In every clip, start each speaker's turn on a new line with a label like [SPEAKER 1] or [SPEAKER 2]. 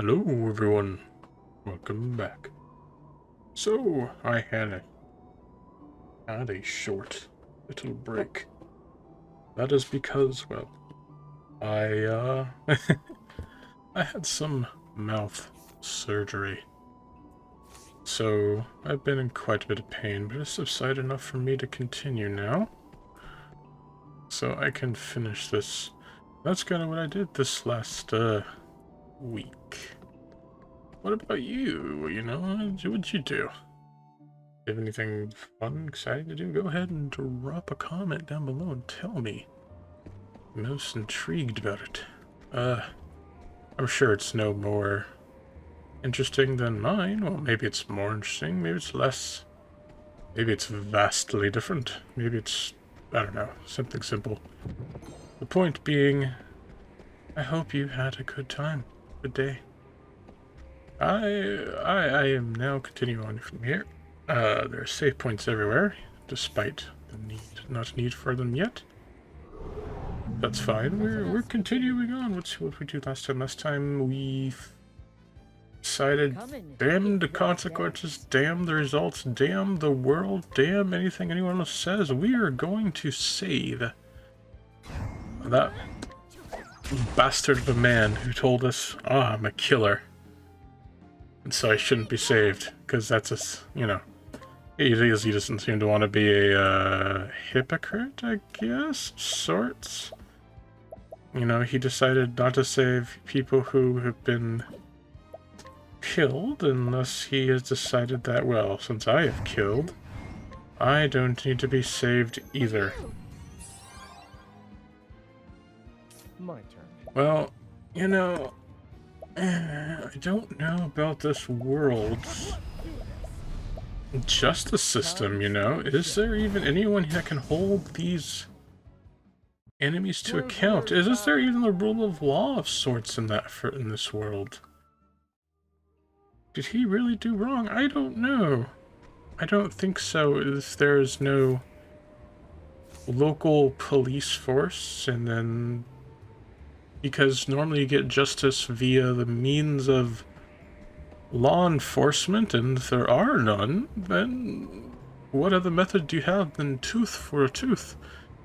[SPEAKER 1] Hello everyone, welcome back. So, I had a short little break. That is because, well, I I had some mouth surgery. So, I've been in quite a bit of pain, but it's subsided enough for me to continue now. So I can finish this. That's kind of what I did this last, week. What about you? You know, what'd you do? Have anything fun, exciting to do? Go ahead and drop a comment down below and tell me. I'm most intrigued about it. I'm sure it's no more interesting than mine. Well, maybe it's more interesting, maybe it's less. Maybe it's vastly different. Maybe it's, I don't know, something simple. The point being, I hope you had a good time, good day. I am now continuing on from here. There are save points everywhere, despite the not need for them yet. That's fine. We're continuing on. What we do last time? Last time we decided, damn the consequences, damn the results, damn the world, damn anything anyone else says. We are going to save that bastard of a man who told us, I'm a killer, and so I shouldn't be saved, because that's you know. He doesn't seem to want to be a hypocrite, I guess, sorts. You know, he decided not to save people who have been killed unless he has decided that, well, since I have killed, I don't need to be saved either.
[SPEAKER 2] My turn.
[SPEAKER 1] Well, you know, I don't know about this world's justice system, you know? Is there even anyone that can hold these enemies to account? Is there even the rule of law of sorts in this world? Did he really do wrong? I don't know. I don't think so. If there's no local police force, and then because normally you get justice via the means of law enforcement, and if there are none, then what other method do you have than tooth for a tooth?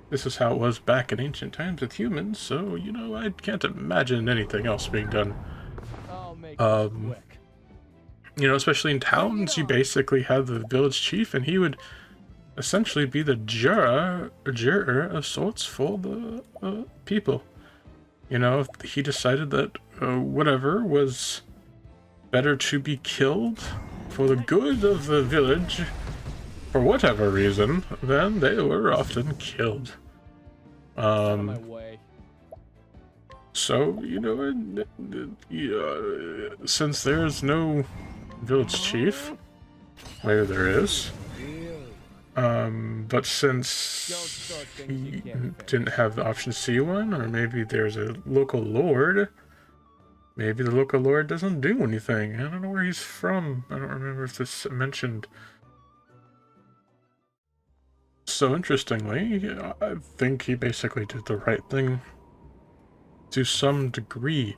[SPEAKER 1] This is how it was back in ancient times with humans, so, you know, I can't imagine anything else being done.
[SPEAKER 2] I'll make this quick.
[SPEAKER 1] You know, especially in towns, you basically have the village chief, and he would essentially be the juror of sorts for the people. You know, if he decided that whatever was better to be killed for the good of the village, for whatever reason, then they were often killed.
[SPEAKER 2] On my way.
[SPEAKER 1] So, you know, since there's no village chief, maybe there is, but since he didn't have the option to see one, or maybe there's a local lord, maybe the local lord doesn't do anything. I don't know where he's from. I don't remember if this mentioned. So interestingly, I think he basically did the right thing to some degree,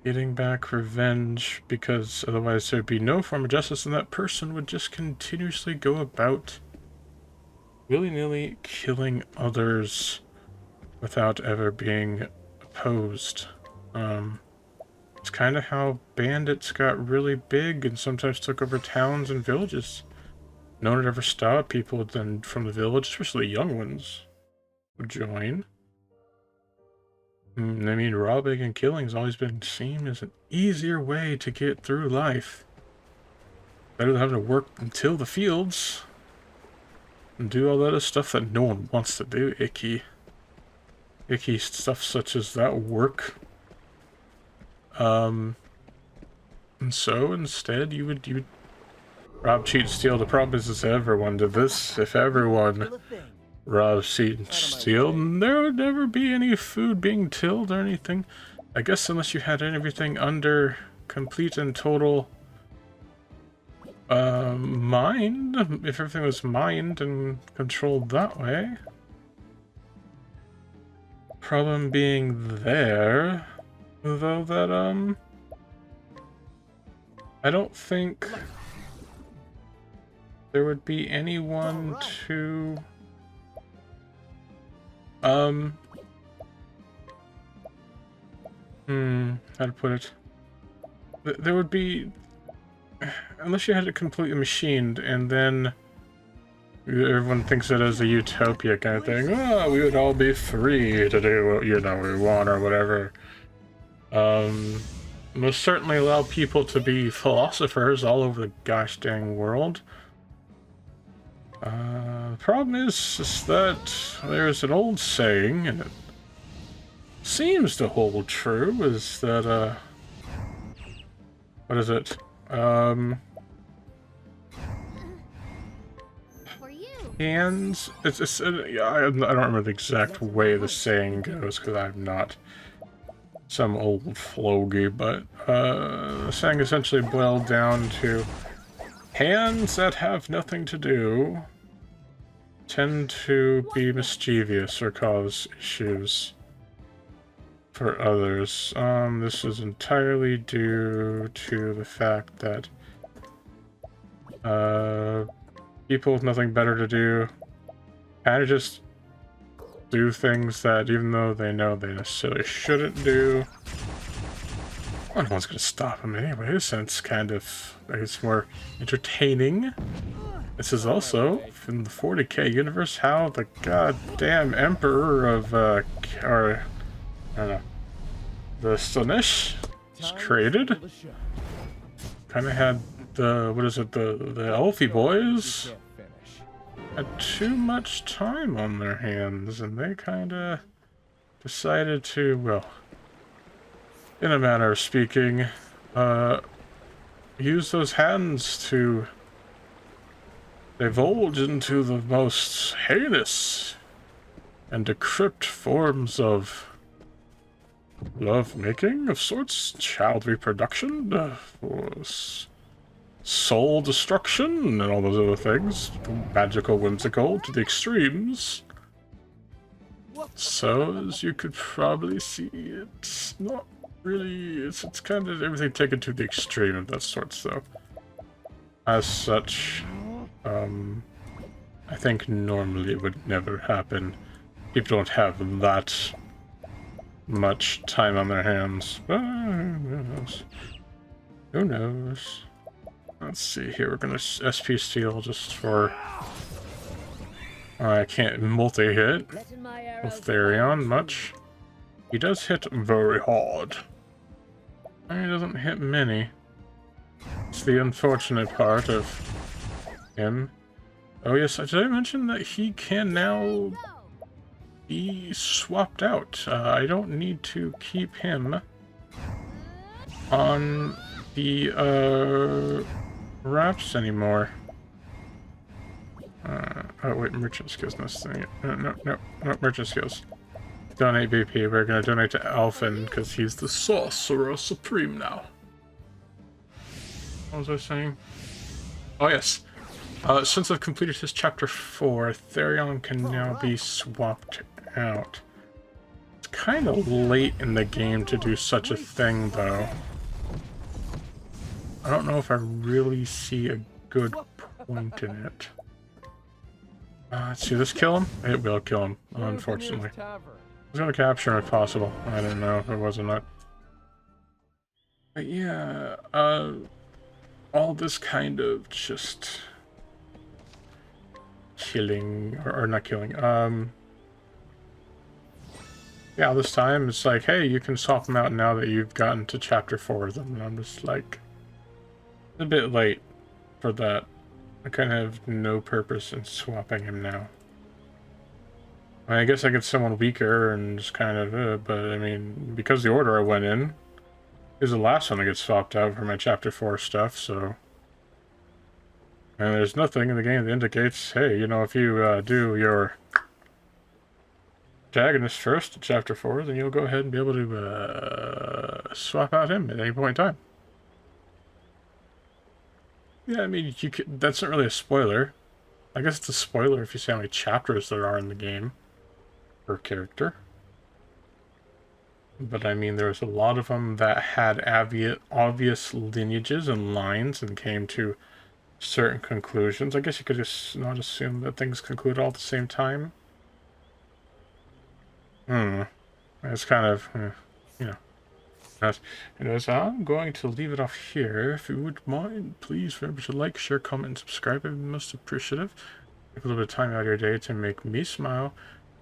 [SPEAKER 1] getting back revenge, because otherwise there'd be no form of justice, and that person would just continuously go about willy-nilly killing others without ever being opposed. It's kind of how bandits got really big and sometimes took over towns and villages. No one would ever stop people then from the village, especially young ones, would join. I mean, robbing and killing has always been seen as an easier way to get through life. Better than having to work until the fields and do all that other stuff that no one wants to do. Icky stuff such as that work. And so instead you would rob, cheat, steal. The problem is everyone did this. If everyone rob, cheat, and steal, there would never be any food being tilled or anything. I guess unless you had everything under complete and total mined. If everything was mined and controlled that way. Problem being there, though, that I don't think there would be anyone to how to put it? There would be, unless you had it completely machined, and then everyone thinks it as a utopia kind of thing. Oh, we would all be free to do what we want or whatever. Most certainly allow people to be philosophers all over the gosh dang world. The problem is that there's an old saying, and it seems to hold true, is that, what is it? Hands. I don't remember the exact way the saying goes because I'm not some old flogy, but the saying essentially boiled down to hands that have nothing to do tend to be mischievous or cause issues for others. This is entirely due to the fact that people with nothing better to do kind of just do things that, even though they know they necessarily shouldn't do, well, no one's going to stop them anyways, and it's kind of, I guess, more entertaining. This is also, from the 40k universe, how the goddamn Emperor of, or, I don't know, the Slaanesh was created. Kind of had the, what is it, the Elfie boys had too much time on their hands, and they kind of decided to, well, in a manner of speaking, use those hands to divulge into the most heinous and decrypt forms of love-making of sorts, child reproduction, soul destruction, and all those other things. Magical, whimsical, to the extremes. So, as you could probably see, it's not really... It's kind of everything taken to the extreme of that sort, so... As such, I think normally it would never happen. People don't have that much time on their hands. But who knows? Who knows? Let's see here. We're gonna SP steal just for. I can't multi-hit with Therion much. He does hit very hard. He doesn't hit many. It's the unfortunate part of him. Oh yes, did I mention that he can now be swapped out? I don't need to keep him on the wraps anymore. Oh wait, merchant skills necessary. No, merchant skills. Donate BP. We're gonna donate to Alphen because he's the Sorcerer Supreme now. What was I saying? Oh yes. Since I've completed his chapter 4, Therion can now be swapped out. It's kind of late in the game to do such a thing, though. I don't know if I really see a good point in it. Let's see, this kill him? It will kill him, unfortunately. I was going to capture him if possible. I don't know if it was or not. But yeah, all this kind of just... killing, or not killing, yeah, this time it's like, hey, you can swap them out now that you've gotten to chapter 4 of them, and I'm just like, it's a bit late for that. I kind of have no purpose in swapping him now. I guess I get someone weaker and just kind of, but I mean, because the order I went in is the last one that gets swapped out for my chapter 4 stuff, so... And there's nothing in the game that indicates, hey, you know, if you do your protagonist first in chapter 4, then you'll go ahead and be able to swap out him at any point in time. Yeah, I mean, you could, that's not really a spoiler. I guess it's a spoiler if you see how many chapters there are in the game per character. But I mean, there was a lot of them that had obvious lineages and lines and came to certain conclusions. I guess you could just not assume that things conclude all at the same time. It's kind of, you know. Anyways, I'm going to leave it off here. If you would mind, please remember to like, share, comment, and subscribe. I'd be most appreciative. Take a little bit of time out of your day to make me smile,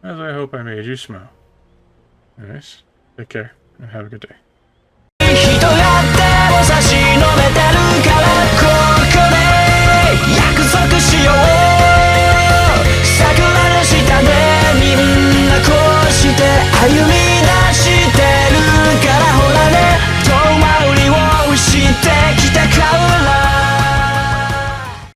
[SPEAKER 1] as I hope I made you smile. Anyways, take care and have a good day.